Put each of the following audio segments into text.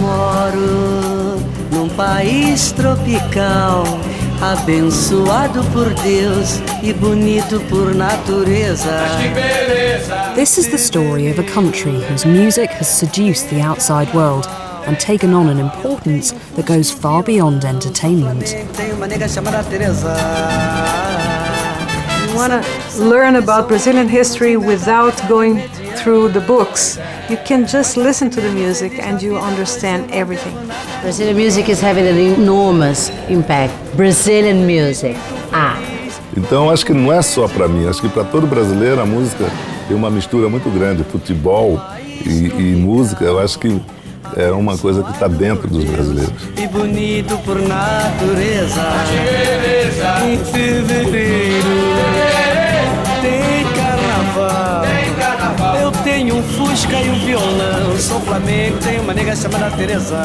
Moro num país tropical, abençoado por Deus e bonito por natureza. This is the story of a country whose music has seduced the outside world and taken on an importance that goes far beyond entertainment. You want to learn about Brazilian history without going through the books. You can just listen to the music and you understand everything. Brazilian music is having an enormous impact. Brazilian music. Então acho que não é só para mim, acho que para todo brasileiro a música tem uma mistura muito grande, futebol e música, eu acho que é uma coisa que está dentro dos brasileiros. E bonito por natureza. Em fevereiro tem carnaval. Eu tenho Fusca e violão. Sou flamengo, tenho uma nega chamada Teresa.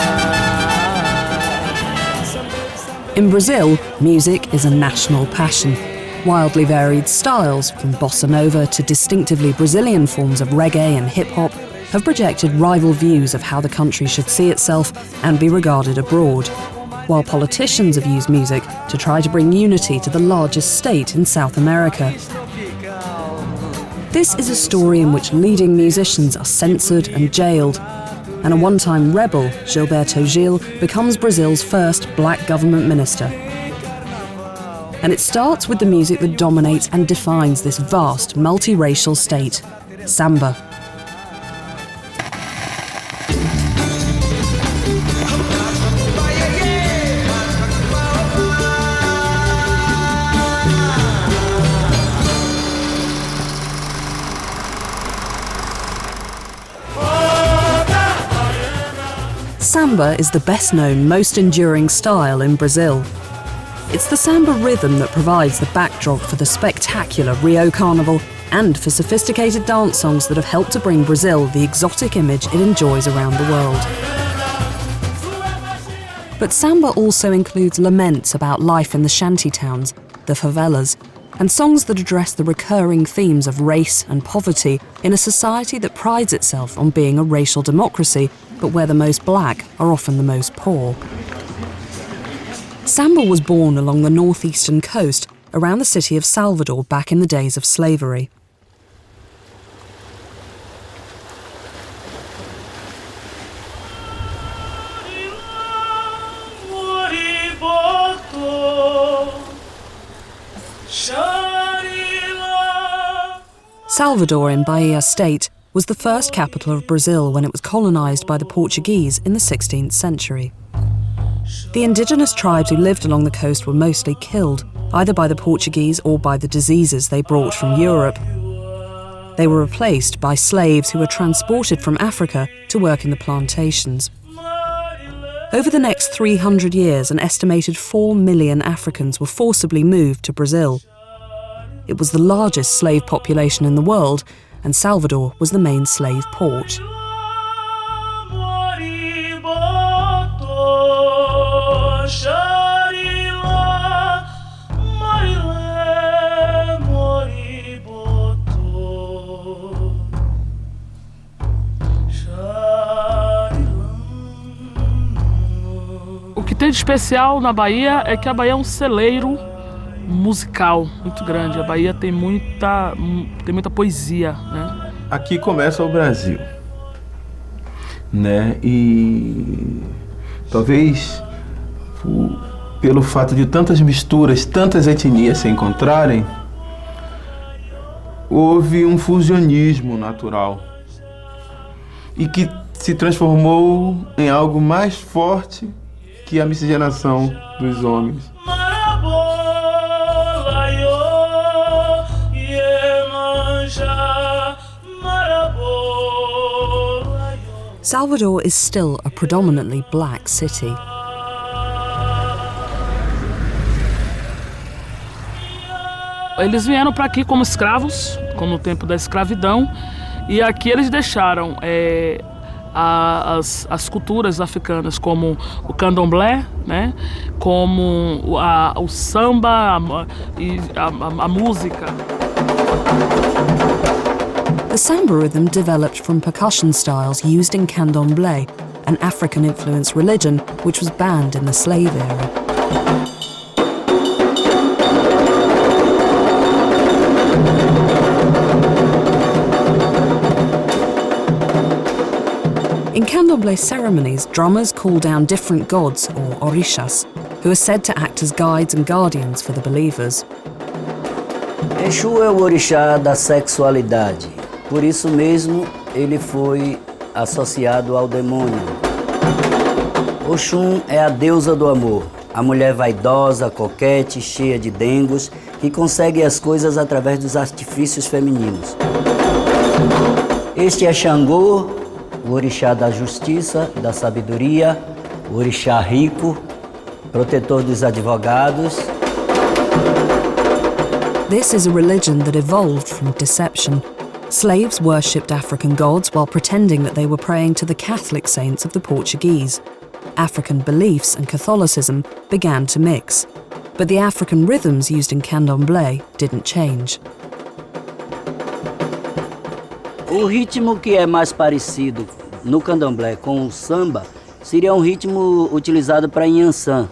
In Brazil, music is a national passion. Wildly varied styles, from bossa nova to distinctively Brazilian forms of reggae and hip-hop, have projected rival views of how the country should see itself and be regarded abroad, while politicians have used music to try to bring unity to the largest state in South America. This is a story in which leading musicians are censored and jailed, and a one-time rebel, Gilberto Gil, becomes Brazil's first black government minister. And it starts with the music that dominates and defines this vast, multiracial state, samba. Samba is the best-known, most enduring style in Brazil. It's the samba rhythm that provides the backdrop for the spectacular Rio Carnival and for sophisticated dance songs that have helped to bring Brazil the exotic image it enjoys around the world. But samba also includes laments about life in the shanty towns, the favelas, and songs that address the recurring themes of race and poverty in a society that prides itself on being a racial democracy, but where the most black are often the most poor. Samba was born along the northeastern coast, around the city of Salvador back in the days of slavery. Salvador in Bahia State was the first capital of Brazil when it was colonized by the Portuguese in the 16th century. The indigenous tribes who lived along the coast were mostly killed, either by the Portuguese or by the diseases they brought from Europe. They were replaced by slaves who were transported from Africa to work in the plantations. Over the next 300 years, an estimated 4 million Africans were forcibly moved to Brazil. It was the largest slave population in the world, and Salvador was the main slave port. O que tem de especial na Bahia é que a Bahia é um celeiro musical muito grande. A Bahia tem muita poesia, né? Aqui começa o Brasil, né? E talvez pelo fato de tantas misturas, tantas etnias se encontrarem, houve um fusionismo natural e que se transformou em algo mais forte que a miscigenação dos homens. Salvador is still a predominantly black city. Eles vieram para aqui como escravos, como no tempo da escravidão, e aqui eles deixaram as culturas africanas, como o candomblé, né? Como o samba e a música. The samba rhythm developed from percussion styles used in candomblé an African-influenced religion which was banned in the slave era. In candomblé ceremonies, drummers call down different gods, or orishas, who are said to act as guides and guardians for the believers. Exu é o orixá da sexualidade, por isso mesmo ele foi associado ao demônio. Oxum é a deusa do amor, a mulher vaidosa, coquete, cheia de dengos, que consegue as coisas através dos artifícios femininos. Este é Xangô, o orixá da justiça, da sabedoria, o orixá rico, protetor dos advogados. This is a religion that evolved from deception. Slaves worshipped African gods while pretending that they were praying to the Catholic saints of the Portuguese. African beliefs and Catholicism began to mix, but the African rhythms used in candomblé didn't change. O ritmo que é mais parecido no candomblé com o samba seria um ritmo utilizado para Inhansã,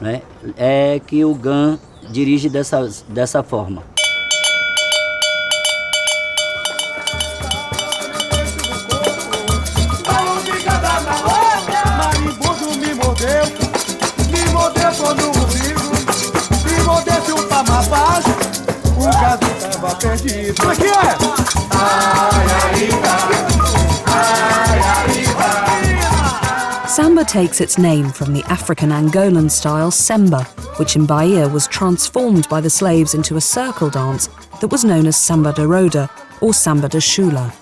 né? É que o Gan dirige dessa forma. Samba takes its name from the African Angolan style semba, which in Bahia was transformed by the slaves into a circle dance that was known as samba de roda or samba de chula.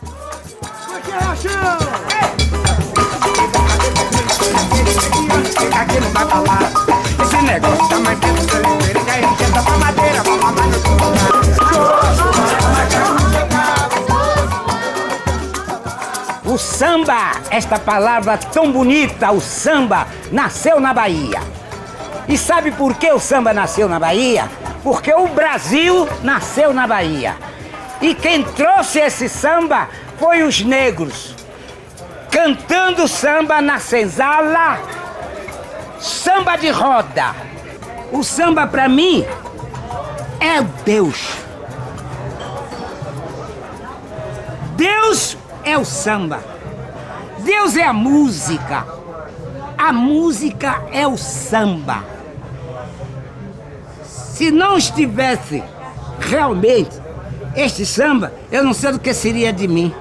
O samba, esta palavra tão bonita, o samba, nasceu na Bahia. E sabe por que o samba nasceu na Bahia? Porque o Brasil nasceu na Bahia. E quem trouxe esse samba foi os negros, cantando samba na senzala, samba de roda. O samba, para mim, é Deus. Deus é o samba. Deus é a música. A música é o samba. Se não estivesse realmente este samba, eu não sei do que seria de mim.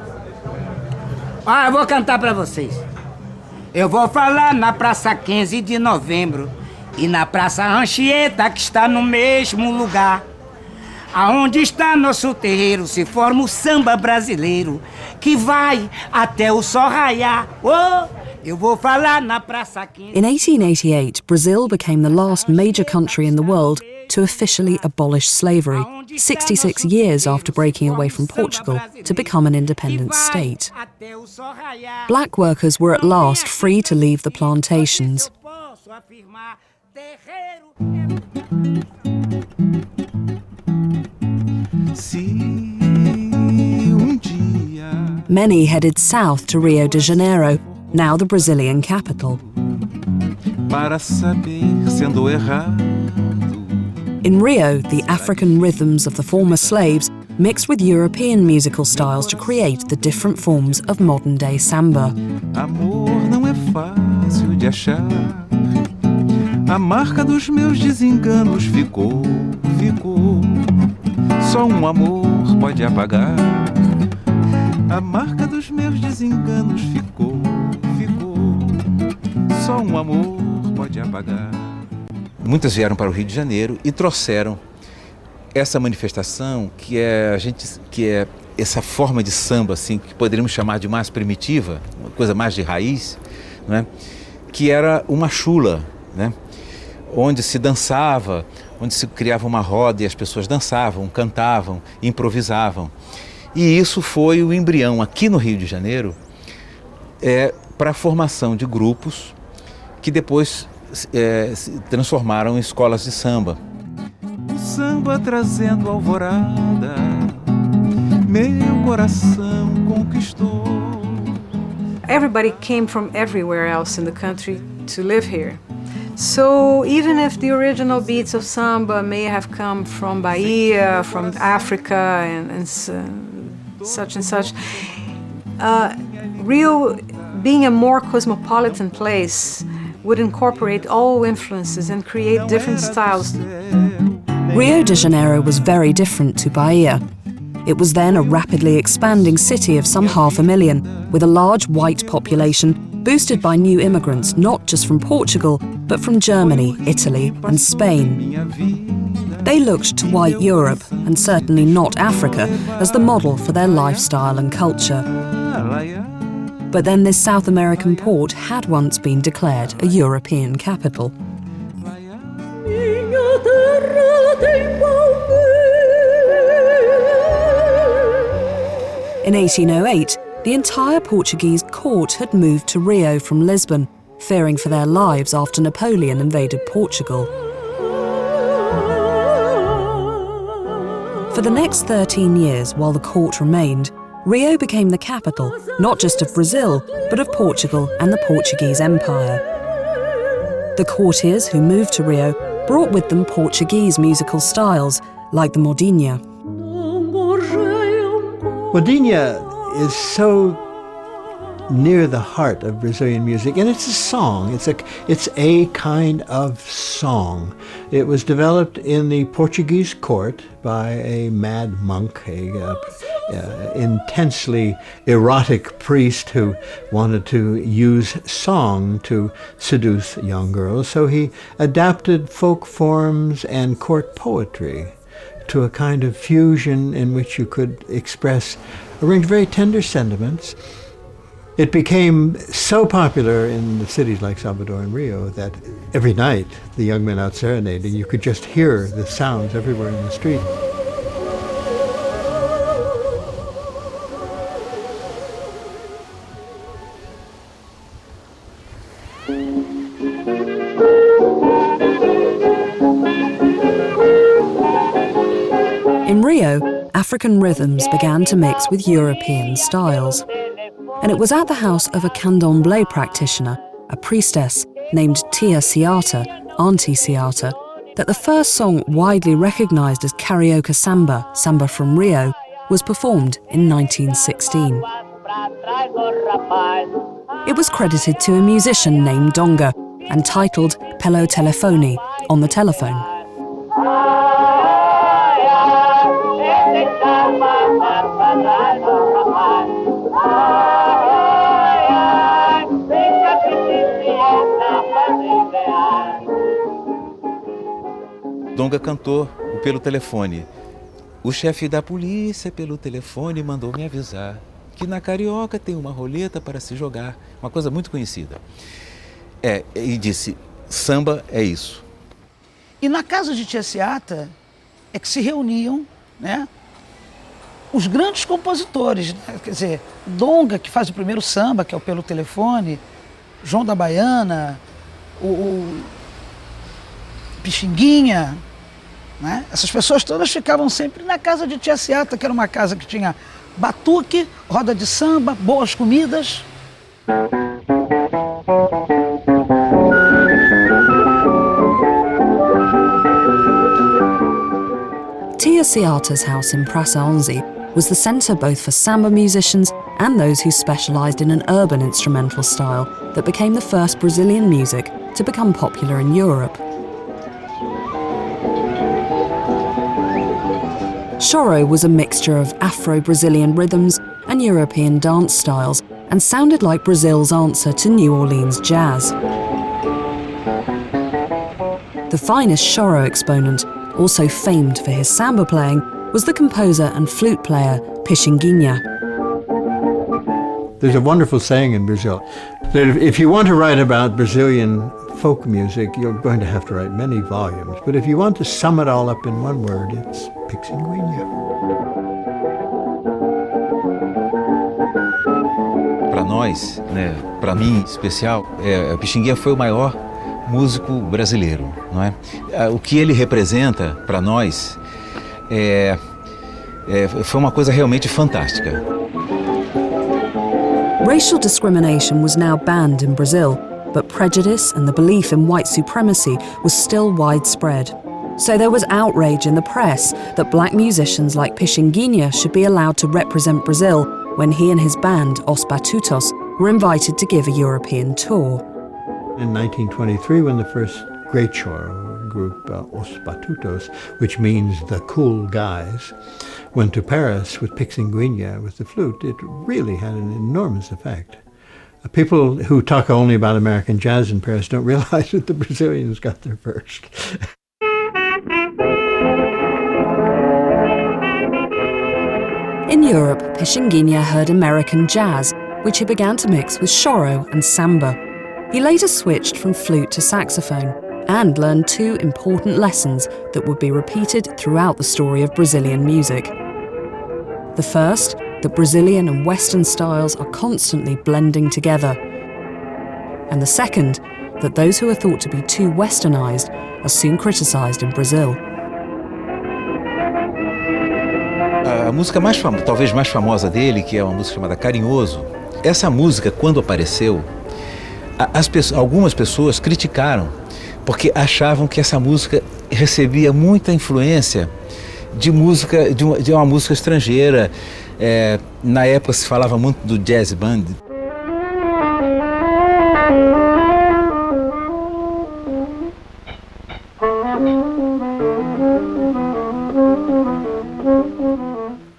Eu vou cantar para vocês. Eu vou falar na Praça 15 de Novembro e na Praça Anchieta, que está no mesmo lugar. Aonde está nosso terreiro, se forma o samba brasileiro, que vai até o sol raiar. Eu vou falar na Praça 15. In 1888, Brazil became the last major country in the world to officially abolish slavery, 66 years after breaking away from Portugal to become an independent state. Black workers were at last free to leave the plantations. Many headed south to Rio de Janeiro, now the Brazilian capital. In Rio, the African rhythms of the former slaves mixed with European musical styles to create the different forms of modern-day samba. Amor não é fácil de achar. A marca dos meus desenganos ficou. Só amor pode apagar. A marca dos meus desenganos ficou. Só amor pode apagar. Muitas vieram para o Rio de Janeiro e trouxeram essa manifestação que é essa forma de samba assim que poderíamos chamar de mais primitiva, uma coisa mais de raiz, né? Que era uma chula, né? Onde se dançava, onde se criava uma roda e as pessoas dançavam, cantavam, improvisavam. E isso foi o embrião aqui no Rio de Janeiro para a formação de grupos que depois se transformaram em escolas de samba. O samba trazendo alvorada, meu coração conquistou. everybody came from everywhere else in the country to live here. So even if the original beats of samba may have come from Bahia, from Africa, and such, Rio, being a more cosmopolitan place, would incorporate all influences and create different styles. Rio de Janeiro was very different to Bahia. It was then a rapidly expanding city of some 500,000, with a large white population boosted by new immigrants not just from Portugal, but from Germany, Italy and Spain. They looked to white Europe, and certainly not Africa, as the model for their lifestyle and culture. But then this South American port had once been declared a European capital. In 1808, the entire Portuguese court had moved to Rio from Lisbon, fearing for their lives after Napoleon invaded Portugal. For the next 13 years, while the court remained, Rio became the capital, not just of Brazil, but of Portugal and the Portuguese Empire. The courtiers who moved to Rio brought with them Portuguese musical styles, like the modinha. Modinha is so near the heart of Brazilian music, and it's a song. It's a kind of song. It was developed in the Portuguese court by a mad monk, a intensely erotic priest who wanted to use song to seduce young girls. So he adapted folk forms and court poetry to a kind of fusion in which you could express a range of very tender sentiments. It became so popular in the cities like Salvador and Rio that every night the young men out serenading, you could just hear the sounds everywhere in the street. In Rio, African rhythms began to mix with European styles. And it was at the house of a candomblé practitioner, a priestess named Tia Seata, Auntie Seata, that the first song widely recognized as carioca samba, Samba from Rio, was performed in 1916. It was credited to a musician named Donga and titled Pelo Telefone, on the telephone. Donga cantou o Pelo Telefone. O chefe da polícia pelo telefone mandou me avisar que na Carioca tem uma roleta para se jogar. Uma coisa muito conhecida. E disse, samba é isso. E na casa de Tia Seata é que se reuniam, né, os grandes compositores, né? Quer dizer, Donga, que faz o primeiro samba, que é o Pelo Telefone, João da Baiana, o Pixinguinha, né? Essas pessoas todas ficavam sempre na casa de Tia Seata, que era uma casa que tinha batuque, roda de samba, boas comidas. Tia Seata's house in Praça 11 was the centre both for samba musicians and those who specialised in an urban instrumental style that became the first Brazilian music to become popular in Europe. Choro was a mixture of Afro-Brazilian rhythms and European dance styles and sounded like Brazil's answer to New Orleans jazz. The finest Choro exponent, also famed for his samba playing, was the composer and flute player Pixinguinha. There's a wonderful saying in Brazil that if you want to write about Brazilian folk music, you're going to have to write many volumes. But if you want to sum it all up in one word, it's Pixinguinha. Para nós, né, para mim em especial, Pixinguinha foi o maior músico brasileiro, não é? O que ele representa para nós foi uma coisa realmente fantástica. Racial discrimination was now banned in Brazil, but prejudice and the belief in white supremacy was still widespread. So there was outrage in the press that black musicians like Pixinguinha should be allowed to represent Brazil when he and his band, Os Batutos, were invited to give a European tour. In 1923, when the first great choro group, Os Batutos, which means the cool guys, went to Paris with Pixinguinha with the flute, it really had an enormous effect. People who talk only about American jazz in Paris don't realize that the Brazilians got there first. In Europe, Pixinguinha heard American jazz, which he began to mix with choro and samba. He later switched from flute to saxophone and learned two important lessons that would be repeated throughout the story of Brazilian music. The first, that Brazilian and Western styles are constantly blending together. And the second, that those who are thought to be too westernized are soon criticized in Brazil. A música talvez mais famosa dele, que é uma música chamada Carinhoso, essa música, quando apareceu, algumas pessoas criticaram, porque achavam que essa música recebia muita influência de uma música estrangeira. Na época se falava muito do jazz band.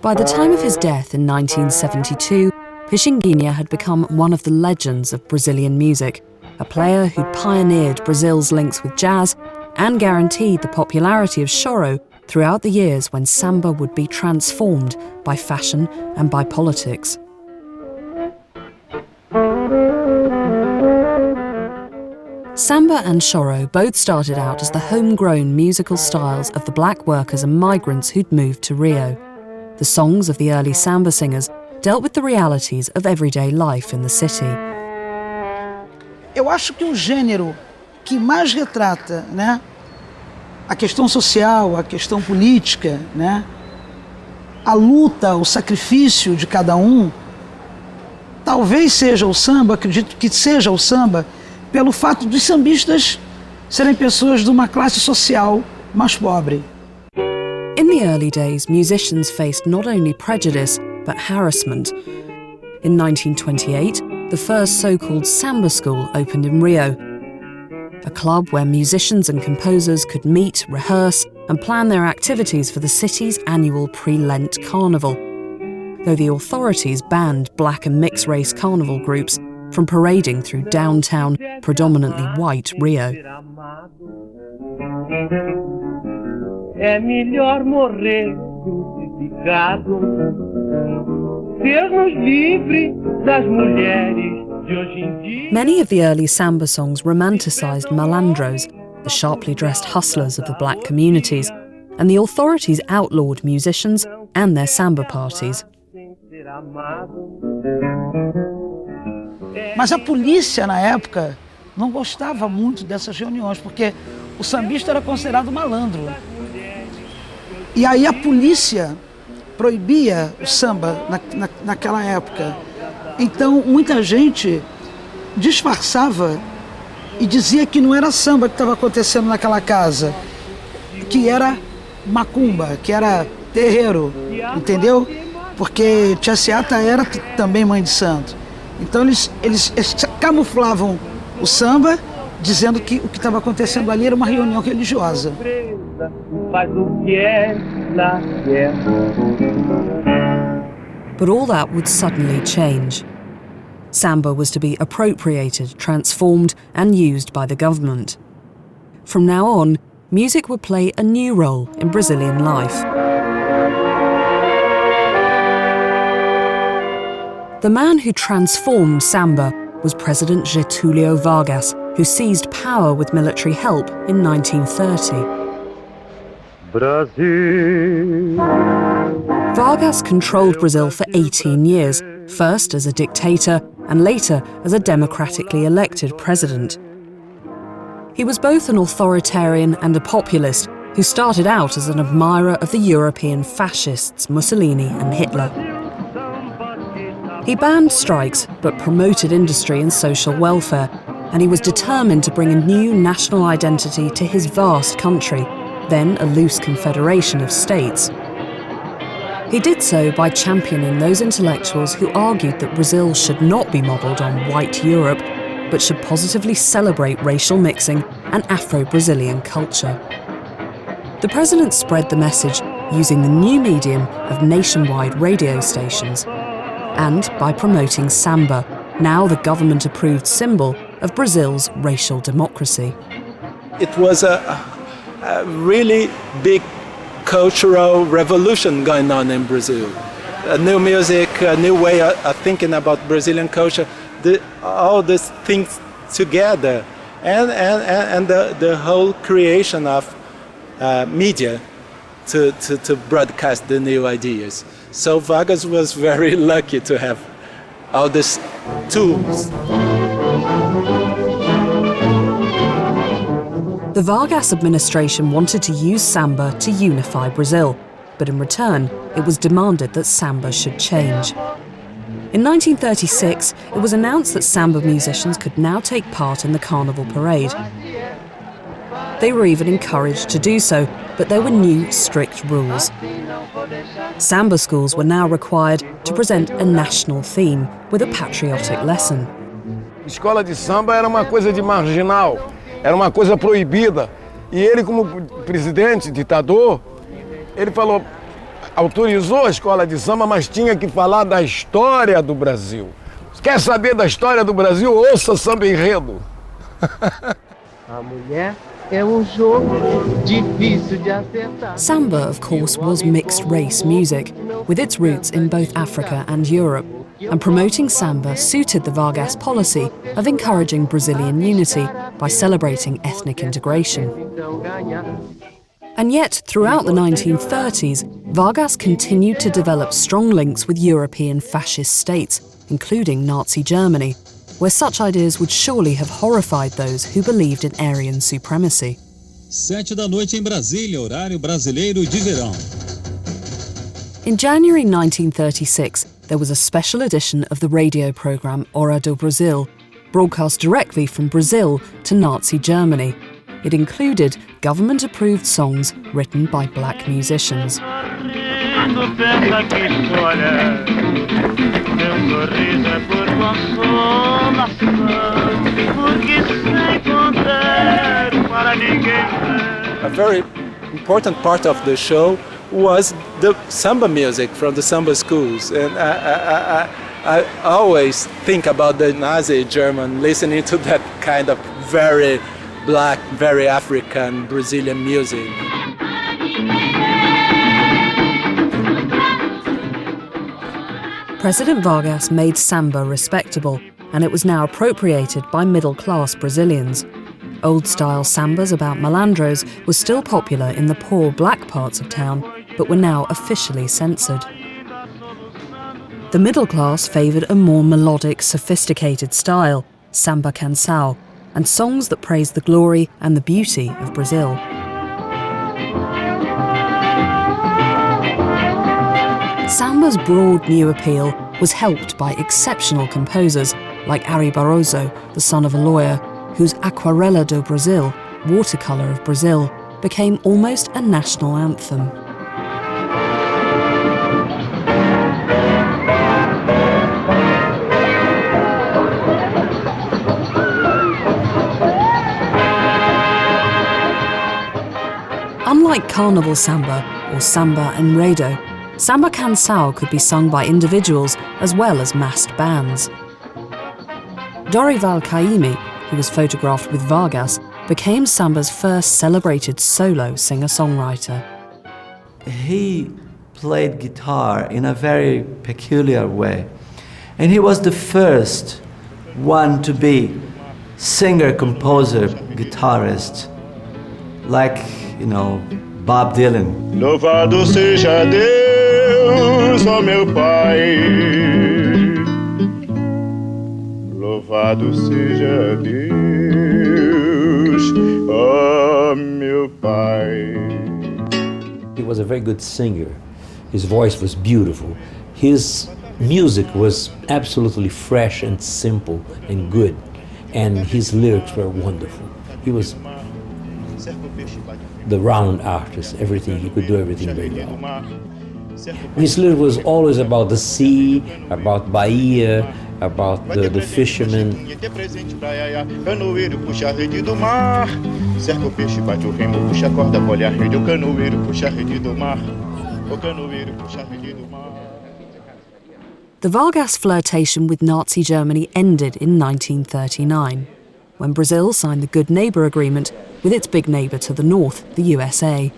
By the time of his death in 1972, Pixinguinha had become one of the legends of Brazilian music, a player who pioneered Brazil's links with jazz and guaranteed the popularity of choro throughout the years when samba would be transformed by fashion and by politics. Samba and choro both started out as the homegrown musical styles of the black workers and migrants who'd moved to Rio. The songs of the early samba singers dealt with the realities of everyday life in the city. Eu acho que o gênero que mais retrata, né, a questão social, a questão política, né, a luta, o sacrifício de cada um, talvez seja o samba, acredito que seja o samba, pelo fato dos sambistas serem pessoas de uma classe social mais pobre. In the early days, musicians faced not only prejudice, but harassment. In 1928, the first so-called samba school opened in Rio, a club where musicians and composers could meet, rehearse, and plan their activities for the city's annual pre-Lent carnival, though the authorities banned black and mixed-race carnival groups from parading through downtown, predominantly white Rio. É melhor morrer crucificado. Deus nos livre das mulheres de hoje em dia. Many of the early samba songs romanticized malandros, the sharply dressed hustlers of the black communities, and the authorities outlawed musicians and their samba parties. Mas a polícia, na época, não gostava muito dessas reuniões, porque o sambista era considerado malandro. E aí a polícia proibia o samba naquela época. Então, muita gente disfarçava e dizia que não era samba que estava acontecendo naquela casa, que era macumba, que era terreiro, entendeu? Porque Tia Seata era também mãe de santo. Então eles camuflavam o samba, dizendo que o que estava acontecendo ali era uma reunião religiosa. But all that would suddenly change. Samba was to be appropriated, transformed, and used by the government. From now on, music would play a new role in Brazilian life. The man who transformed samba was President Getúlio Vargas, who seized power with military help in 1930. Brazil. Vargas controlled Brazil for 18 years, first as a dictator and later as a democratically elected president. He was both an authoritarian and a populist who started out as an admirer of the European fascists Mussolini and Hitler. He banned strikes but promoted industry and social welfare, and he was determined to bring a new national identity to his vast country, then a loose confederation of states. He did so by championing those intellectuals who argued that Brazil should not be modelled on white Europe, but should positively celebrate racial mixing and Afro-Brazilian culture. The president spread the message using the new medium of nationwide radio stations, and by promoting samba, now the government-approved symbol of Brazil's racial democracy. It was a really big cultural revolution going on in Brazil. A new music, a new way of thinking about Brazilian culture, all these things together, and the whole creation of media to broadcast the new ideas. So Vargas was very lucky to have all these tools. The Vargas administration wanted to use samba to unify Brazil, but in return, it was demanded that samba should change. In 1936, it was announced that samba musicians could now take part in the carnival parade. They were even encouraged to do so, but there were new, strict rules. Samba schools were now required to present a national theme with a patriotic lesson. Escola de samba era uma coisa de marginal, era uma coisa proibida. E ele, como presidente, ditador, ele falou, autorizou a escola de samba, mas tinha que falar da história do Brasil. Quer saber da história do Brasil? Ouça Samba Enredo. A mulher é jogo difícil de acertar. Samba, of course, was mixed-race music, with its roots in both Africa and Europe, and promoting samba suited the Vargas policy of encouraging Brazilian unity by celebrating ethnic integration. And yet, throughout the 1930s, Vargas continued to develop strong links with European fascist states, including Nazi Germany, where such ideas would surely have horrified those who believed in Aryan supremacy. 7 da noite em Brasília, horário brasileiro de verão. In January 1936, there was a special edition of the radio programme Hora do Brasil, broadcast directly from Brazil to Nazi Germany. It included government-approved songs written by black musicians. A very important part of the show was the samba music from the samba schools, and I always think about the Nazi German listening to that kind of very black, very African Brazilian music. President Vargas made samba respectable, and it was now appropriated by middle-class Brazilians. Old-style sambas about malandros were still popular in the poor black parts of town, but were now officially censored. The middle class favoured a more melodic, sophisticated style, samba canção, and songs that praised the glory and the beauty of Brazil. Samba's broad new appeal was helped by exceptional composers like Ari Barroso, the son of a lawyer, whose Aquarela do Brasil, Watercolour of Brazil, became almost a national anthem. Unlike carnival samba or samba enredo, samba canção could be sung by individuals as well as massed bands. Dorival Caymmi, who was photographed with Vargas, became samba's first celebrated solo singer-songwriter. He played guitar in a very peculiar way, and he was the first one to be singer, composer, guitarist, like, you know, Bob Dylan. Louvado seja Deus, ó meu Pai. Louvado seja Deus, ó meu Pai. He was a very good singer. His voice was beautiful. His music was absolutely fresh and simple and good, and his lyrics were wonderful. He was the round artist, everything, he could do everything very well. His lyric was always about the sea, about Bahia, about the fishermen. Canoeiro puxa a rede do mar, cerca o peixe, bate o remo, puxa a corda, molha a rede. O canoeiro puxa a rede do mar, o canoeiro puxa a rede do mar. The Vargas flirtation with Nazi Germany ended in 1939, when Brazil signed the Good Neighbour Agreement with its big neighbour to the north, the USA.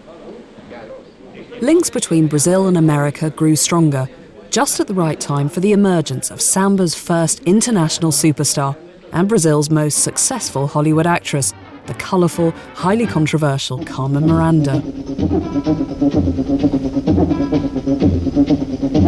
Links between Brazil and America grew stronger, just at the right time for the emergence of samba's first international superstar and Brazil's most successful Hollywood actress, the colourful, highly controversial Carmen Miranda.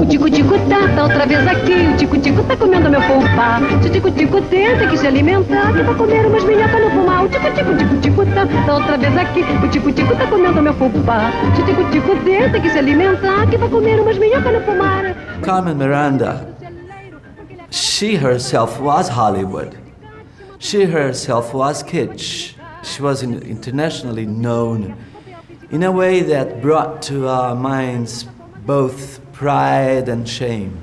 O tico-tico tá outra vez aqui, o tico-tico tá comendo meu fubá. Se o tico-tico tenta que se alimentar, que vai comer umas minhocas no fumar. O tico-tico tá outra vez aqui, o tico-tico tá comendo meu fubá. Se o tico-tico tenta que se alimentar, que vai comer umas minhocas no fumar. Carmen Miranda, she herself was Hollywood. She herself was kitsch. She was internationally known in a way that brought to our minds both pride and shame.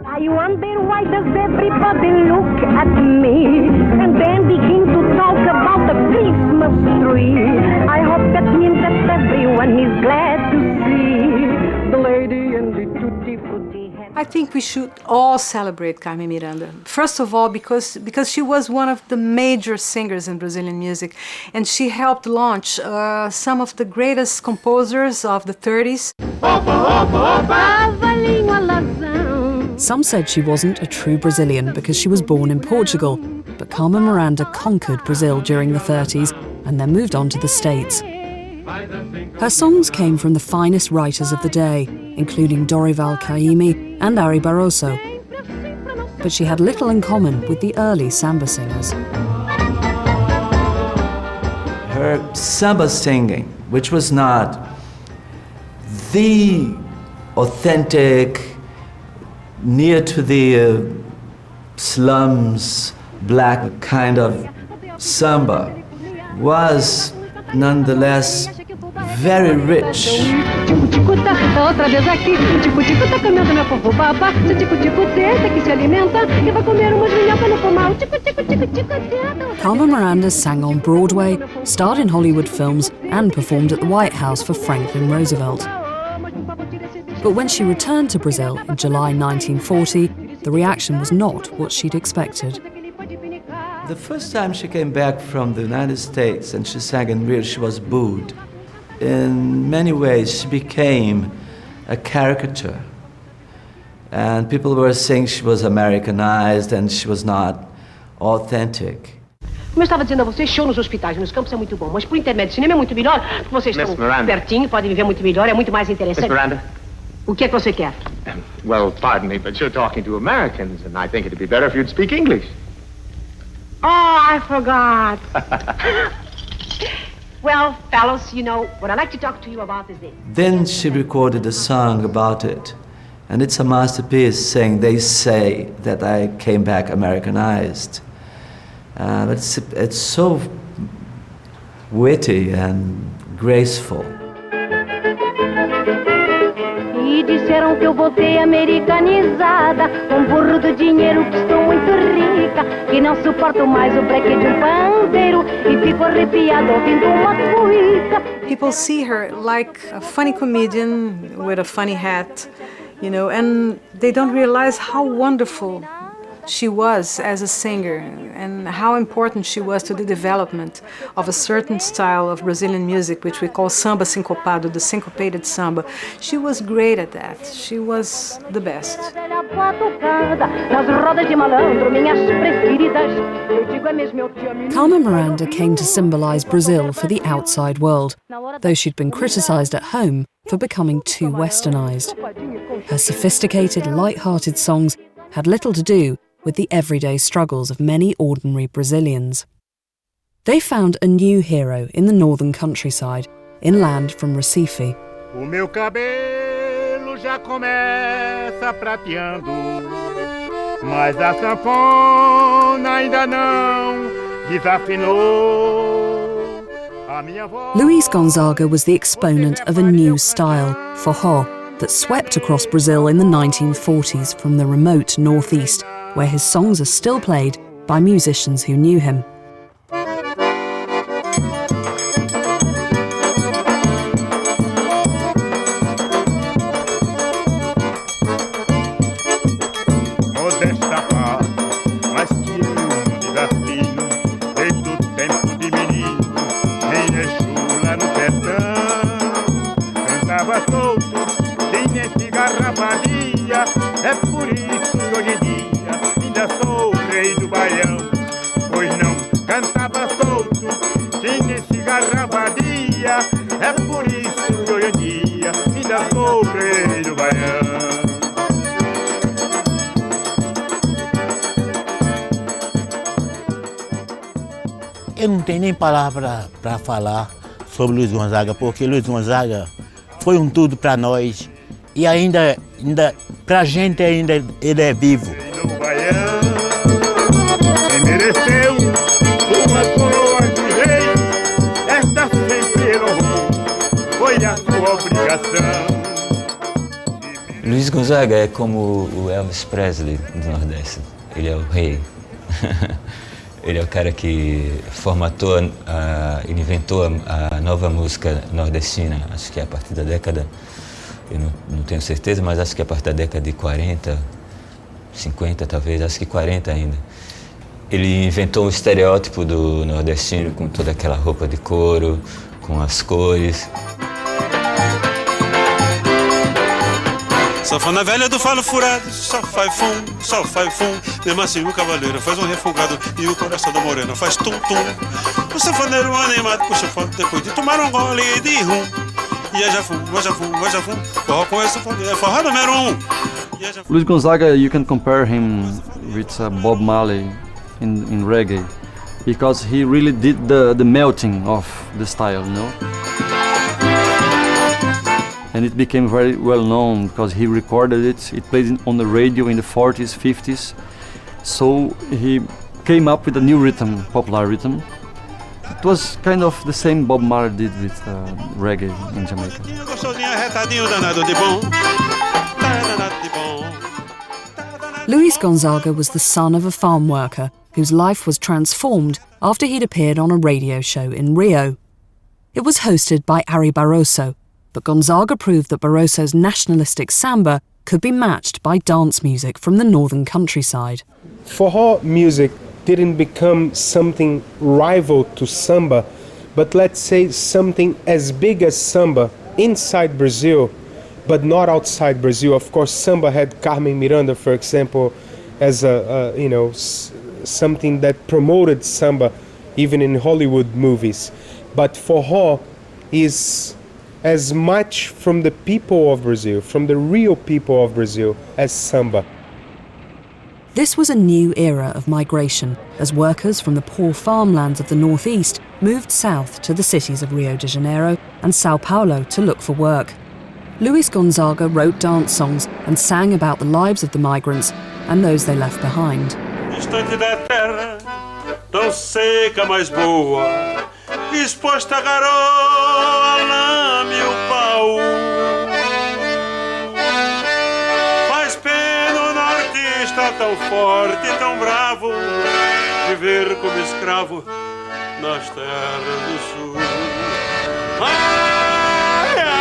I wonder why does everybody look at me and then begin to talk about the Christmas tree. I hope that means that everyone is glad to see the lady and the tutti frutti. I think we should all celebrate Carmen Miranda. First of all, because she was one of the major singers in Brazilian music, and she helped launch some of the greatest composers of the 30s. Some said she wasn't a true Brazilian because she was born in Portugal, but Carmen Miranda conquered Brazil during the 30s and then moved on to the States. Her songs came from the finest writers of the day, including Dorival Caymmi and Ari Barroso. But she had little in common with the early samba singers. Her samba singing, which was not the authentic, near to the slums, black kind of samba, was nonetheless very rich. Outra vez aqui, o tico-tico tá comendo meu fubá. Se o tico-tico tenta que se alimenta, que vai comer umas minhocas no fumar. O tico-tico tenta. Carmen Miranda sang on Broadway, starred in Hollywood films, and performed at the White House for Franklin Roosevelt. But when she returned to Brazil in July 1940, the reaction was not what she'd expected. The first time she came back from the United States and she sang in Rio, she was booed. In many ways, she became a caricature. And people were saying she was Americanized and she was not authentic. Como eu estava dizendo a vocês, show nos hospitais, nos campos é muito bom, mas por intermédio do cinema é muito melhor, porque vocês estão pertinho, podem me ver muito melhor, é muito mais interessante. Miss Miranda? O que é que você quer? Well, pardon me, but you're talking to Americans, and I think it'd be better if you'd speak English. Oh, I forgot. Well, fellows, you know, what I'd like to talk to you about is this. Then she recorded a song about it, and it's a masterpiece saying, they say that I came back Americanized. It's so witty and graceful. E disseram que eu voltei americanizada, burro do dinheiro que estou muito rica, que não suporto mais o breque de pandeiro e fico arrepiado ouvindo uma cuica. People see her like a funny comedian with a funny hat, you know, and they don't realize how wonderful she was as a singer and how important she was to the development of a certain style of Brazilian music, which we call samba sincopado, the syncopated samba. She was great at that. She was the best. Carmen Miranda came to symbolize Brazil for the outside world, though she'd been criticized at home for becoming too westernized. Her sophisticated, light-hearted songs had little to do with the everyday struggles of many ordinary Brazilians. They found a new hero in the northern countryside, inland from Recife. O meu cabelo já começa prateando, mas a sanfona ainda não desafinou. A minha voz... Luis Gonzaga was the exponent of a new style, forró, that swept across Brazil in the 1940s from the remote northeast, where his songs are still played by musicians who knew him. Modesta paz, mas que um desafio, desde o tempo de menino, em Exu lá no sertão. Cantava solto, tinha cigarra vadia, é por isso que hoje em dia ainda sou o rei do baião. Pois não, cantava solto, tinha cigarra vadia, é por isso que hoje em dia ainda sou o rei do baião. Eu não tenho nem palavra para falar sobre Luis Gonzaga, porque Luis Gonzaga foi um tudo para nós e ainda pra gente ainda ele é vivo. Quem mereceu uma coroa de rei, esta sempre honrou, foi a sua obrigação. Luis Gonzaga é como o Elvis Presley do Nordeste, ele é o rei. Ele é o cara que formatou, ele inventou a nova música nordestina, acho que é a partir da década, eu não tenho certeza, mas acho que é a partir da década de 40, 50 talvez, acho que 40 ainda. Ele inventou o estereótipo do nordestino com toda aquela roupa de couro, com as cores. Sanfona velha do falo furado, só faz fum, mesmo assim o cavaleiro faz um refogado e o coração da morena faz tum-tum. O sanfoneiro animado puxa foto depois de tomar um gole de rum. E é jafum, forró com esse é forró número 1. Luis Gonzaga, you can compare him with Bob Marley in reggae, because he really did the melting of the style, you know? And it became very well known because he recorded it, it played on the radio in the 40s, 50s. So he came up with a new rhythm, popular rhythm. It was kind of the same Bob Marley did with reggae in Jamaica. Luis Gonzaga was the son of a farm worker whose life was transformed after he'd appeared on a radio show in Rio. It was hosted by Ari Barroso, but Gonzaga proved that Barroso's nationalistic samba could be matched by dance music from the northern countryside. Forró music didn't become something rival to samba, but let's say something as big as samba inside Brazil, but not outside Brazil. Of course, samba had Carmen Miranda, for example, as something that promoted samba even in Hollywood movies. But forró is as much from the people of Brazil, from the real people of Brazil, as samba. This was a new era of migration, as workers from the poor farmlands of the northeast moved south to the cities of Rio de Janeiro and Sao Paulo to look for work. Luis Gonzaga wrote dance songs and sang about the lives of the migrants and those they left behind. Distante da terra, tão seca, mas boa, exposta a garoa, lame o pau. Faz pena o nortista tão forte e tão bravo, viver como escravo nas terras do sul. Ai, ai, ai,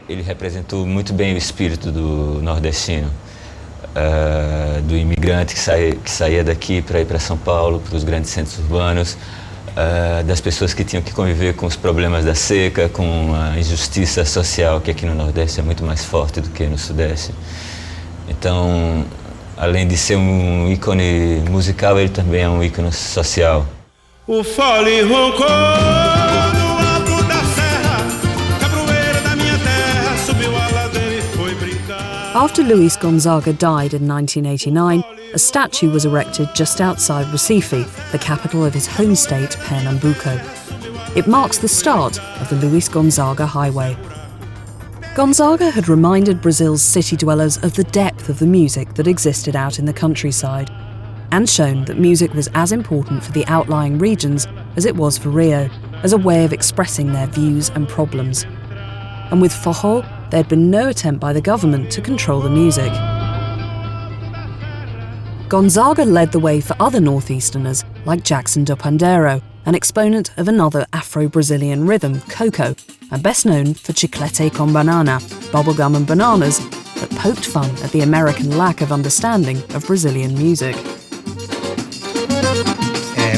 Ele representou muito bem o espírito do nordestino, do imigrante que saía daqui para ir para São Paulo, para os grandes centros urbanos, das pessoas que tinham que conviver com os problemas da seca, com a injustiça social, que aqui no Nordeste é muito mais forte do que no Sudeste. Então, além de ser um ícone musical, ele também é um ícone social. O fole roncou no alto da serra, cabroeira da minha terra, subiu a ladeira e foi brincar. After Luis Gonzaga died in 1989, a statue was erected just outside Recife, the capital of his home state, Pernambuco. It marks the start of the Luis Gonzaga Highway. Gonzaga had reminded Brazil's city dwellers of the depth of the music that existed out in the countryside, and shown that music was as important for the outlying regions as it was for Rio, as a way of expressing their views and problems. And with forró, there had been no attempt by the government to control the music. Gonzaga led the way for other northeasterners like Jackson do Pandeiro, an exponent of another Afro-Brazilian rhythm, coco, and best known for Chiclete com Banana, bubblegum and bananas, that poked fun at the American lack of understanding of Brazilian music.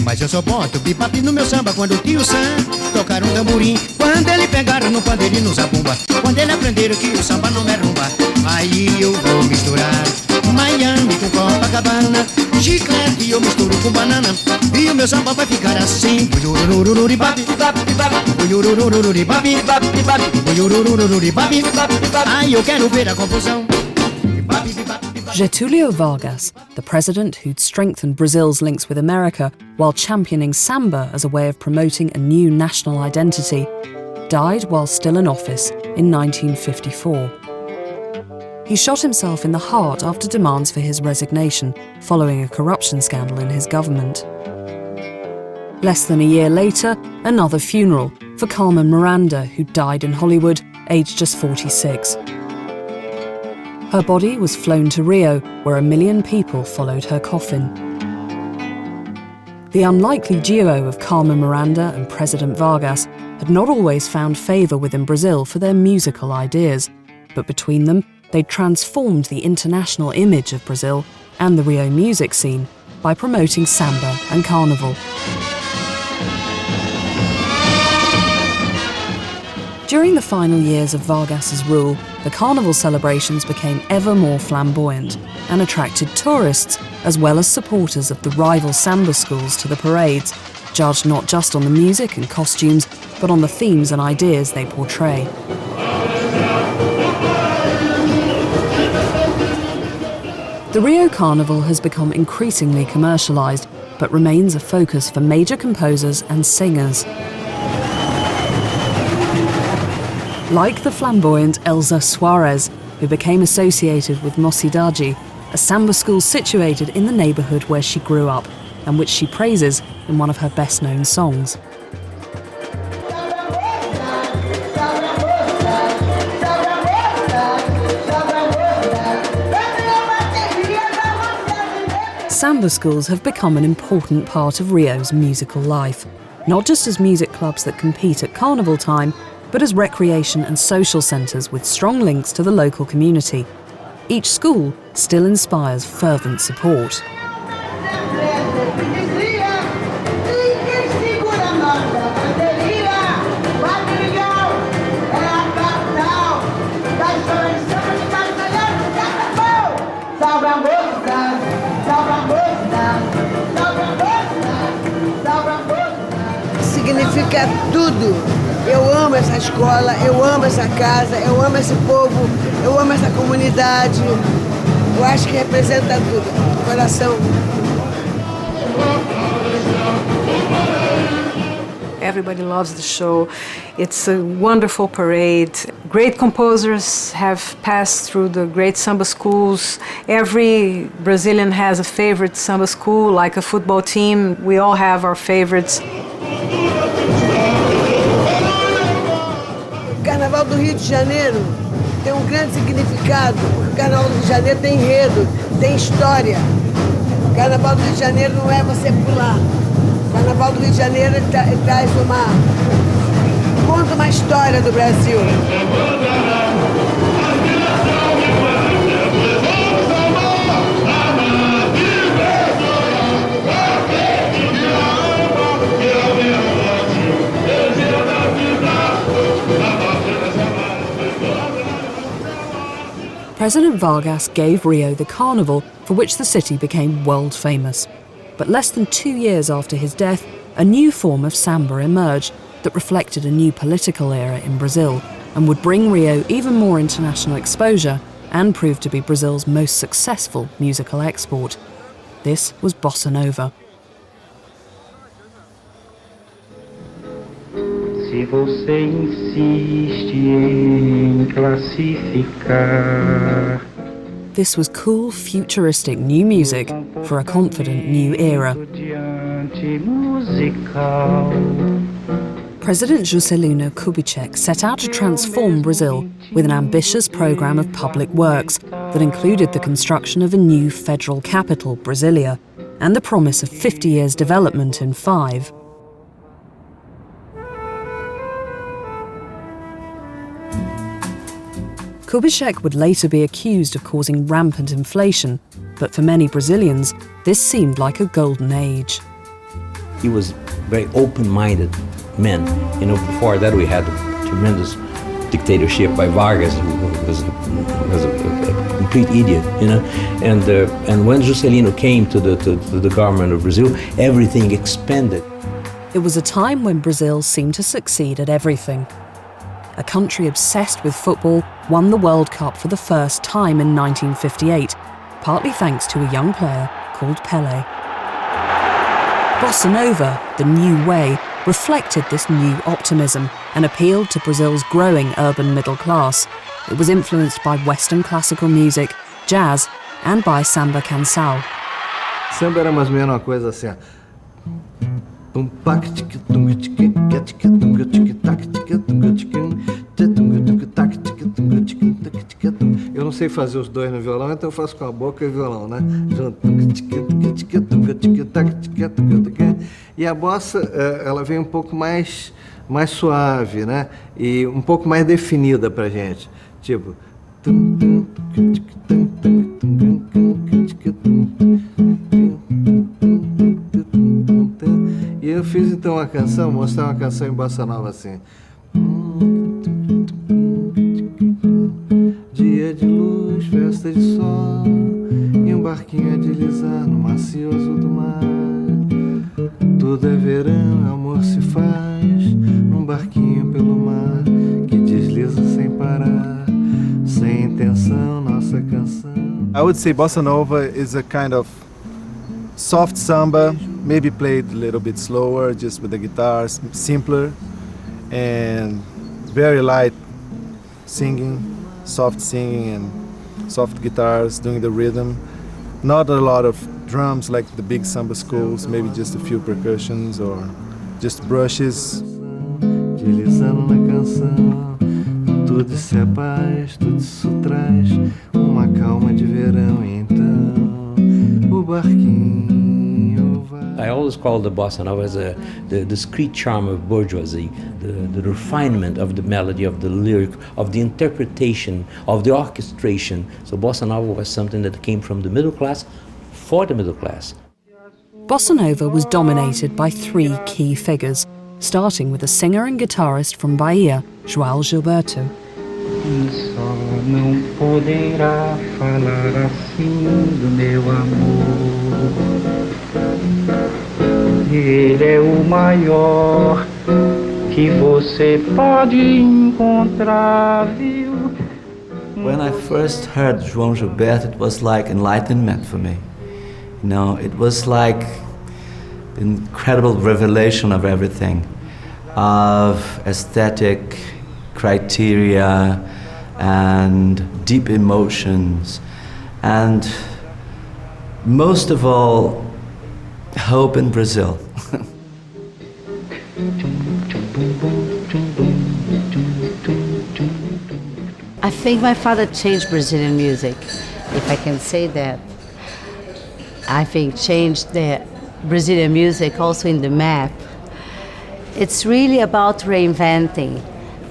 Mas eu só boto bebop no meu samba quando o tio Sam tocar tamborim. Quando ele pegar no pandeiro e no zabumba. Quando ele aprender que o samba não é rumba. Aí eu vou misturar Miami com Copacabana. Chiclete eu misturo com banana. E o meu samba vai ficar assim. Aí eu quero ver a confusão. Getúlio Vargas, the president who'd strengthened Brazil's links with America while championing samba as a way of promoting a new national identity, died while still in office in 1954. He shot himself in the heart after demands for his resignation, following a corruption scandal in his government. Less than a year later, another funeral for Carmen Miranda, who died in Hollywood, aged just 46. Her body was flown to Rio, where 1 million people followed her coffin. The unlikely duo of Carmen Miranda and President Vargas had not always found favour within Brazil for their musical ideas, but between them, they'd transformed the international image of Brazil and the Rio music scene by promoting samba and carnival. During the final years of Vargas's rule, the carnival celebrations became ever more flamboyant and attracted tourists as well as supporters of the rival samba schools to the parades, judged not just on the music and costumes, but on the themes and ideas they portray. The Rio Carnival has become increasingly commercialised, but remains a focus for major composers and singers. Like the flamboyant Elza Soares, who became associated with Mocidade, a samba school situated in the neighbourhood where she grew up, and which she praises in one of her best-known songs. Samba schools have become an important part of Rio's musical life, not just as music clubs that compete at carnival time, but as recreation and social centres with strong links to the local community. Each school still inspires fervent support. Significa tudo. Eu amo essa escola, eu amo essa casa, eu amo esse povo, eu amo essa comunidade. Eu acho que representa tudo, coração. Everybody loves the show. It's a wonderful parade. Great composers have passed through the great samba schools. Every Brazilian has a favorite samba school, like a football team. We all have our favorites. O Carnaval do Rio de Janeiro tem grande significado, porque o Carnaval do Rio de Janeiro tem enredo, tem história. O Carnaval do Rio de Janeiro não é você pular. O Carnaval do Rio de Janeiro traz conta uma história do Brasil. President Vargas gave Rio the carnival for which the city became world famous. But less than 2 years after his death, a new form of samba emerged that reflected a new political era in Brazil and would bring Rio even more international exposure and proved to be Brazil's most successful musical export. This was bossa nova. Se você insiste em classificar. This was cool, futuristic new music for a confident new era. President Juscelino Kubitschek set out to transform Brazil with an ambitious program of public works that included the construction of a new federal capital, Brasilia, and the promise of 50 years' development in 5. Kubitschek would later be accused of causing rampant inflation, but for many Brazilians, this seemed like a golden age. He was very open-minded man. Before that we had a tremendous dictatorship by Vargas, who was a complete idiot, And when Juscelino came to the government of Brazil, everything expanded. It was a time when Brazil seemed to succeed at everything. A country obsessed with football won the World Cup for the first time in 1958, partly thanks to a young player called Pelé. Bossa Nova, the new way, reflected this new optimism and appealed to Brazil's growing urban middle class. It was influenced by Western classical music, jazz, and by samba canção. Samba era mais ou menos uma coisa assim, ó. Eu não sei fazer os dois no violão, então eu faço com a boca e violão, né? E a bossa, ela vem um pouco mais suave, né? E um pouco mais definida pra gente. Tipo... E eu fiz então uma canção, mostrar uma canção em bossa nova assim. Dia de luz, festa de sol, e barquinho a deslizar no macioso do mar. Tudo é verão, amor se faz, barquinho pelo mar, que desliza sem parar, sem intenção, nossa canção. I would say bossa nova is a kind of soft samba, maybe played a little bit slower, just with the guitars, simpler, and very light singing, soft singing and soft guitars doing the rhythm. Not a lot of drums like the big samba schools, maybe just a few percussions or just brushes. Deslizando na canção, tudo isso é paz, tudo isso traz uma calma de verão, então o barquinho vai. I always call the bossa nova as the discreet charm of bourgeoisie, the refinement of the melody, of the lyric, of the interpretation, of the orchestration. So bossa nova was something that came from the middle class for the middle class. Bossa nova was dominated by 3 key figures, starting with a singer and guitarist from Bahia, João Gilberto. Só não poderá falar assim do meu amor. Ele é o maior que você pode encontrar, viu? When I first heard João Gilberto, it was like enlightenment for me. You know, it was like incredible revelation of everything, of aesthetic criteria and deep emotions, and most of all, hope in Brazil. I think my father changed Brazilian music, if I can say that. I think changed the Brazilian music also in the map. It's really about reinventing,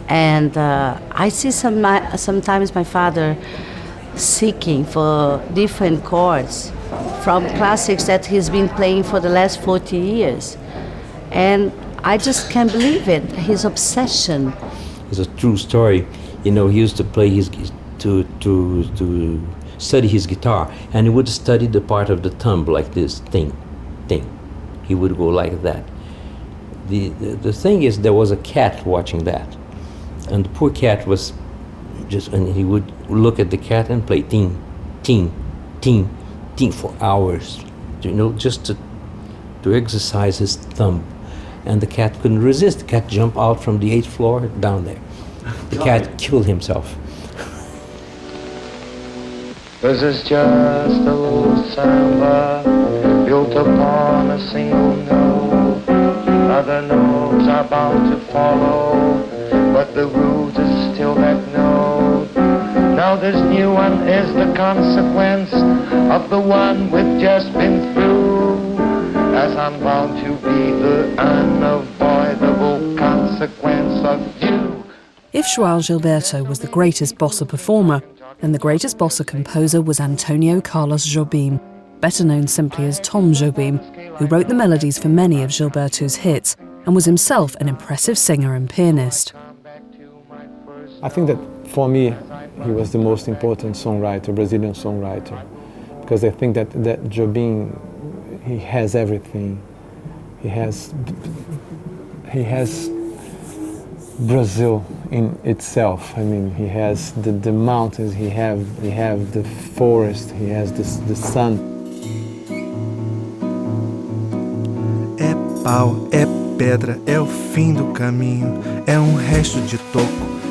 and I see sometimes my father seeking for different chords from classics that he's been playing for the last 40 years. And I just can't believe it, his obsession. It's a true story. You know, he used to play to study his guitar, and he would study the part of the thumb like this, ting, ting. He would go like that. The thing is, there was a cat watching that, and the poor cat was and he would look at the cat and play ting, ting, ting, ting for hours, just to exercise his thumb. And the cat couldn't resist. The cat jumped out from the 8th floor down there. The cat killed himself. This is just a old samba built upon a single note. Other notes are bound to follow, but the root is still that note. Now this new one is the consequence of the one we've just been through, as I'm bound to be the unavoidable consequence of you. If João Gilberto was the greatest bossa performer, then the greatest bossa composer was Antonio Carlos Jobim, better known simply as Tom Jobim, who wrote the melodies for many of Gilberto's hits and was himself an impressive singer and pianist. I think that for me, he was the most important songwriter, Brazilian songwriter, because I think that Jobim, he has everything. He has Brazil in itself. I mean, he has the mountains, he have the forest, he has the sun. É pau, é pedra, é o fim do caminho, é resto de toco,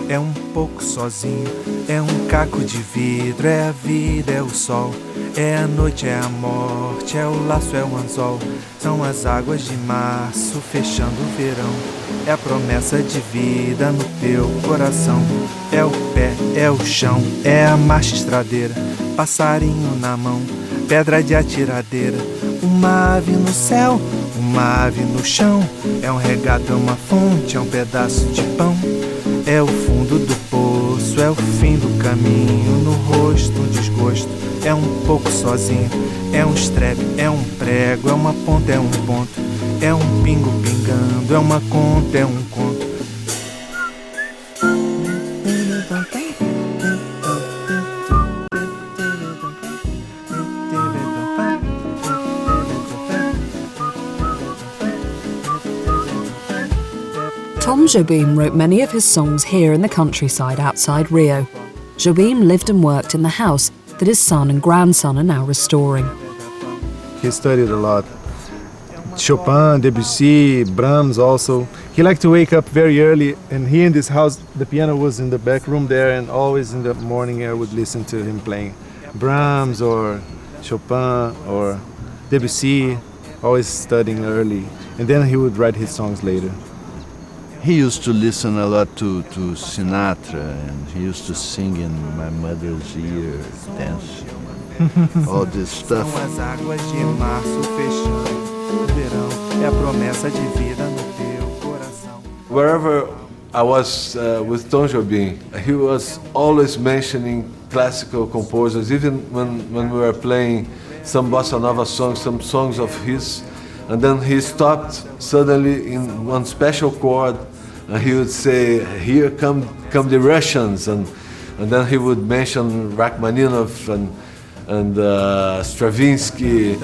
é pouco sozinho, é caco de vidro, é a vida, é o sol, é a noite, é a morte, é o laço, é o anzol, são as águas de março fechando o verão, é a promessa de vida no teu coração, é o pé, é o chão, é a marcha estradeira, passarinho na mão, pedra de atiradeira, uma ave no céu, uma ave no chão, é regato, é uma fonte, é pedaço de pão, é o fundo do poço, é o fim do caminho, no rosto um desgosto, é pouco sozinho, é estrepe, é prego, é uma ponta, é ponto, é pingo pingando, é uma conta, é conto. Tom Jobim wrote many of his songs here in the countryside outside Rio. Jobim lived and worked in the house that his son and grandson are now restoring. He studied a lot. Chopin, Debussy, Brahms also. He liked to wake up very early, and here in this house, the piano was in the back room there, and always in the morning I would listen to him playing Brahms or Chopin or Debussy, always studying early. And then he would write his songs later. He used to listen a lot to Sinatra, and he used to sing in my mother's ear, dance, all this stuff. São as águas de março fechando o verão, é a promessa de vida no teu coração. Wherever I was with Tom Jobim, he was always mentioning classical composers, even when we were playing some bossa nova songs, some songs of his, and then he stopped suddenly in one special chord, and he would say, "Here come the Russians," and then he would mention Rachmaninoff and Stravinsky.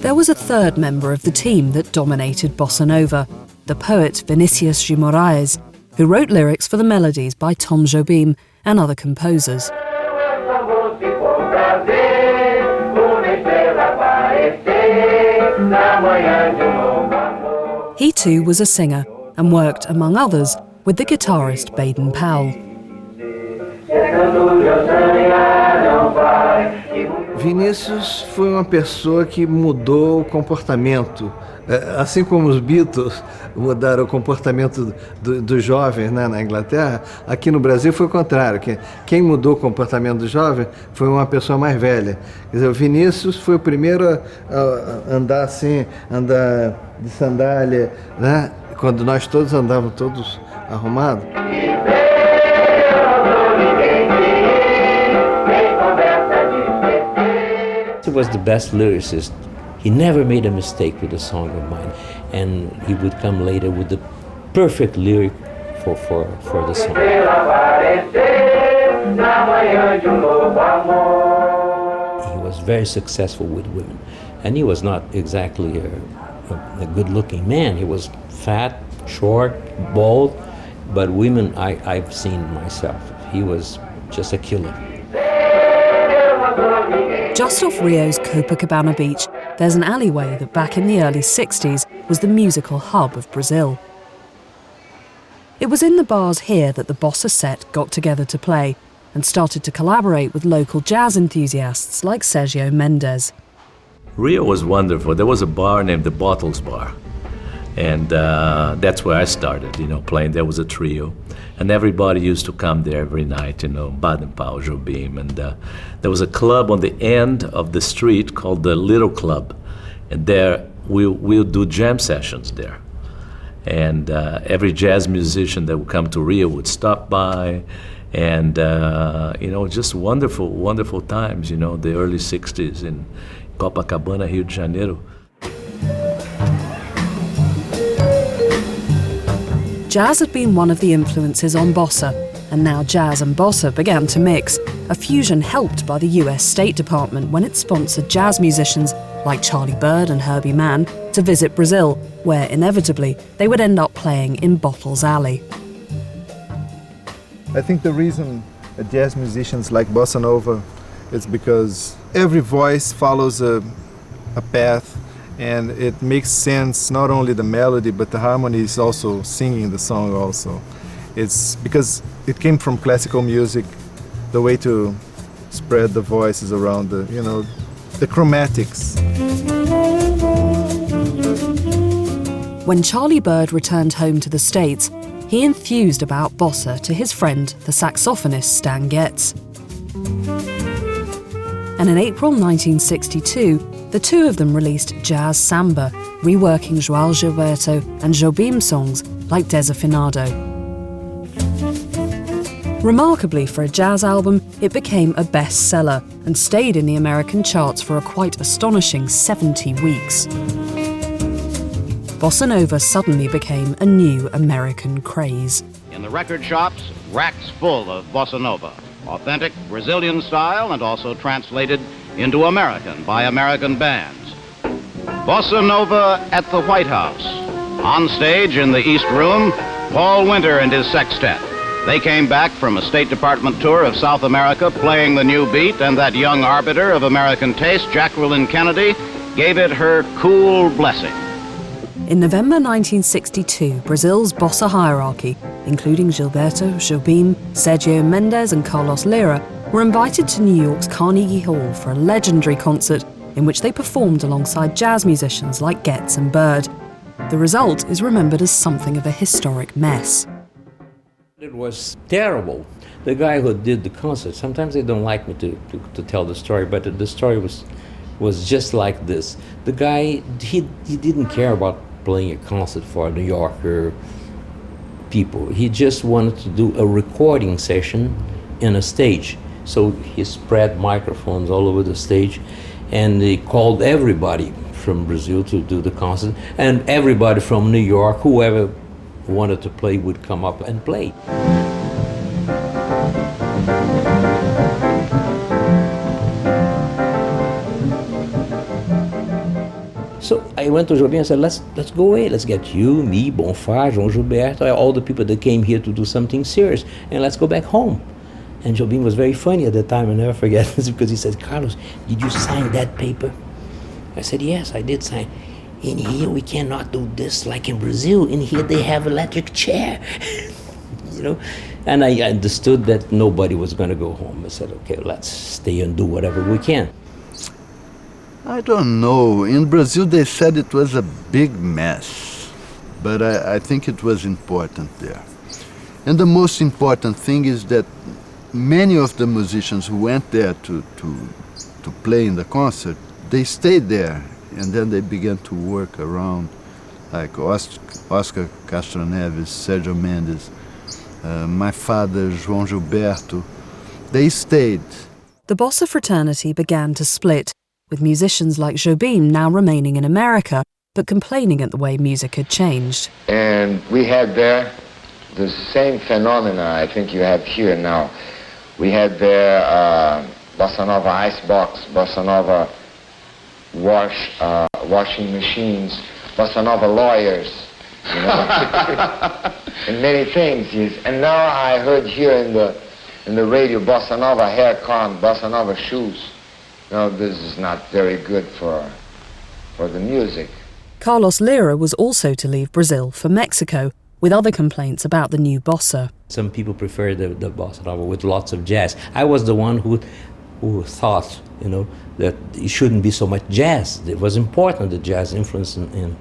There was a third member of the team that dominated bossa nova, the poet Vinicius de Moraes, who wrote lyrics for the melodies by Tom Jobim and other composers. He too was a singer and worked, among others, with the guitarist Baden Powell. Vinícius foi uma pessoa que mudou o comportamento, assim como os Beatles mudaram o comportamento dos jovens, né, na Inglaterra. Aqui no Brasil foi o contrário, quem mudou o comportamento do jovem foi uma pessoa mais velha. Quer dizer, o Vinícius foi o primeiro a andar assim, andar de sandália, né, quando nós todos andávamos todos arrumados. He was the best lyricist. He never made a mistake with a song of mine, and he would come later with the perfect lyric for the song. He was very successful with women, And he was not exactly a good-looking man. He was fat, short, bald, but women I've seen myself. He was just a killer. Just off Rio's Copacabana beach, there's an alleyway that back in the early 60s was the musical hub of Brazil. It was in the bars here that the Bossa set got together to play and started to collaborate with local jazz enthusiasts like Sergio Mendes. Rio was wonderful. There was a bar named the Bottles Bar, and that's where I started, playing. There was a trio, and everybody used to come there every night, Baden Powell, Jobim, and there was a club on the end of the street called the Little Club, and there we'll do jam sessions there. And every jazz musician that would come to Rio would stop by, and just wonderful, wonderful times, the early 60s in Copacabana, Rio de Janeiro. Jazz had been one of the influences on bossa, and now jazz and bossa began to mix, a fusion helped by the US State Department when it sponsored jazz musicians like Charlie Byrd and Herbie Mann to visit Brazil, where inevitably they would end up playing in Bottles Alley. I think the reason jazz musicians like bossa nova is because every voice follows a path, and it makes sense, not only the melody, but the harmony is also singing the song also. It's because it came from classical music, the way to spread the voices around the chromatics. When Charlie Byrd returned home to the States, he enthused about bossa to his friend, the saxophonist Stan Getz. And in April 1962, the two of them released Jazz Samba, reworking João Gilberto and Jobim songs like Desafinado. Remarkably for a jazz album, it became a bestseller and stayed in the American charts for a quite astonishing 70 weeks. Bossa Nova suddenly became a new American craze. In the record shops, racks full of Bossa Nova, authentic Brazilian style and also translated into American by American bands. Bossa Nova at the White House. On stage in the East Room, Paul Winter and his sextet. They came back from a State Department tour of South America playing the new beat, and that young arbiter of American taste, Jacqueline Kennedy, gave it her cool blessing. In November 1962, Brazil's bossa hierarchy, including Gilberto, Jobim, Sergio Mendes and Carlos Lyra, were invited to New York's Carnegie Hall for a legendary concert in which they performed alongside jazz musicians like Getz and Byrd. The result is remembered as something of a historic mess. It was terrible. The guy who did the concert, sometimes they don't like me to tell the story, but the story was just like this. The guy, he didn't care about playing a concert for New Yorker people. He just wanted to do a recording session in a stage. So he spread microphones all over the stage, and he called everybody from Brazil to do the concert, and everybody from New York, whoever wanted to play would come up and play. So I went to Jobim and said, let's go away. Let's get you, me, Bonfá, João Gilberto, all the people that came here to do something serious, and let's go back home. And Jobim was very funny at the time, I'll never forget this, because he said, Carlos, did you sign that paper? I said, yes, I did sign. In here we cannot do this like in Brazil. In here they have electric chair. And I understood that nobody was going to go home. I said, okay, let's stay and do whatever we can. I don't know. In Brazil, they said it was a big mess, but I think it was important there. And the most important thing is that many of the musicians who went there to play in the concert, they stayed there, and then they began to work around, like Oscar Castro Neves, Sergio Mendes, my father, João Gilberto. They stayed. The bossa fraternity began to split, with musicians like Jobim now remaining in America, but complaining at the way music had changed. And we had there the same phenomena I think you have here now. We had there Bossa Nova Icebox, Bossa Nova washing machines, bossa nova lawyers, you know, and many things. And now I heard here in the radio, bossa nova hair comb, bossa nova shoes. No, this is not very good for the music. Carlos Lyra was also to leave Brazil for Mexico, with other complaints about the new bossa. Some people prefer the bossa nova with lots of jazz. I was the one who thought, you know, that it shouldn't be so much jazz. It was important, the jazz influence in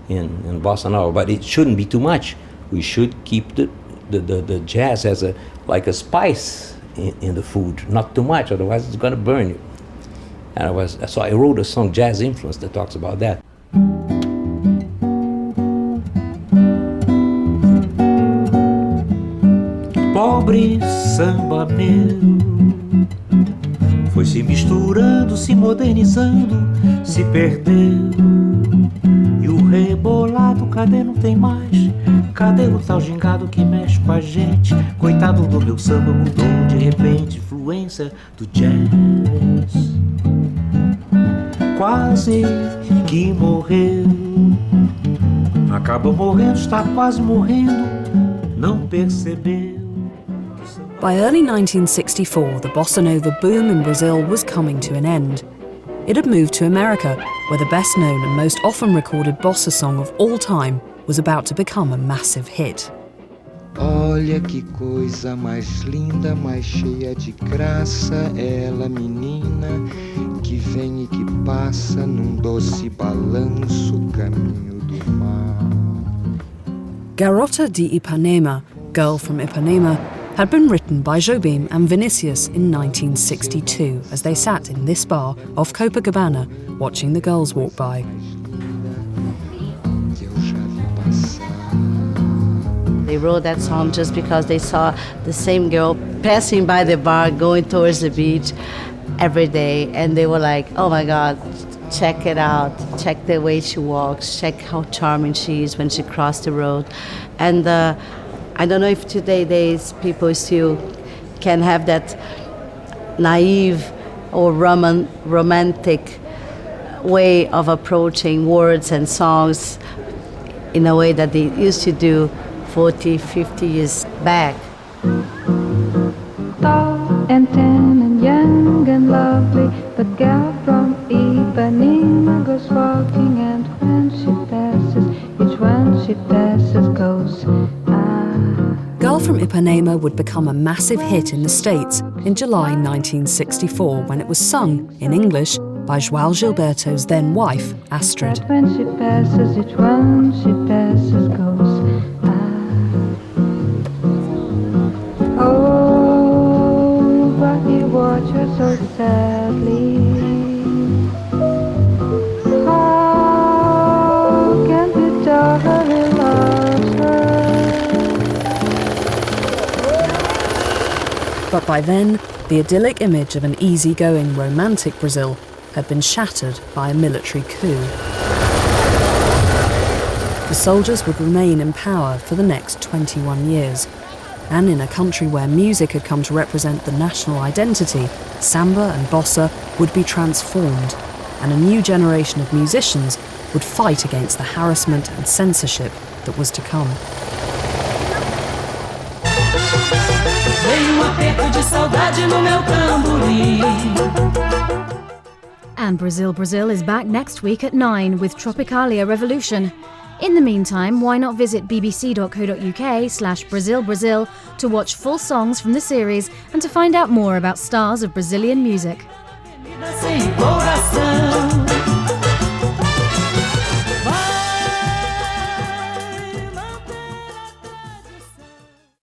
bossa nova, but it shouldn't be too much. We should keep the jazz as like a spice in the food, not too much, otherwise it's going to burn you. And so I wrote a song, Jazz Influence, that talks about that. Pobre samba meu, foi se misturando, se modernizando, se perdeu. E o rebolado, cadê não tem mais? Cadê o tal gingado que mexe com a gente? Coitado do meu samba, mudou de repente, influência do jazz. Quase que morreu, acaba morrendo, está quase morrendo, não percebeu. By early 1964, the bossa nova boom in Brazil was coming to an end. It had moved to America, where the best known and most often recorded bossa song of all time was about to become a massive hit. Olha que coisa mais linda, mais cheia de graça, ela menina que vem e que passa num doce balanço caminho do mar. Garota de Ipanema, Girl from Ipanema, had been written by Jobim and Vinicius in 1962 as they sat in this bar off Copacabana watching the girls walk by. They wrote that song just because they saw the same girl passing by the bar going towards the beach every day, and they were like, oh my God, check it out, check the way she walks, check how charming she is when she crossed the road. And I don't know if today's people still can have that naive or romantic way of approaching words and songs in a way that they used to do 40, 50 years back. Tall and tan and young and lovely, the girl from Ipanema goes walking, and when she passes, each one she passes goes, Girl from Ipanema would become a massive hit in the States in July 1964 when it was sung in English by João Gilberto's then wife, Astrid. But when she passes, each one she passes goes, oh, but he watched her so sadly. How can he tell her he loves her? But by then, the idyllic image of an easygoing, romantic Brazil had been shattered by a military coup. The soldiers would remain in power for the next 21 years. And in a country where music had come to represent the national identity, samba and bossa would be transformed, and a new generation of musicians would fight against the harassment and censorship that was to come. And Brazil Brazil is back next week at 9 with Tropicalia Revolution. In the meantime, why not visit bbc.co.uk/Brazil Brazil to watch full songs from the series and to find out more about stars of Brazilian music.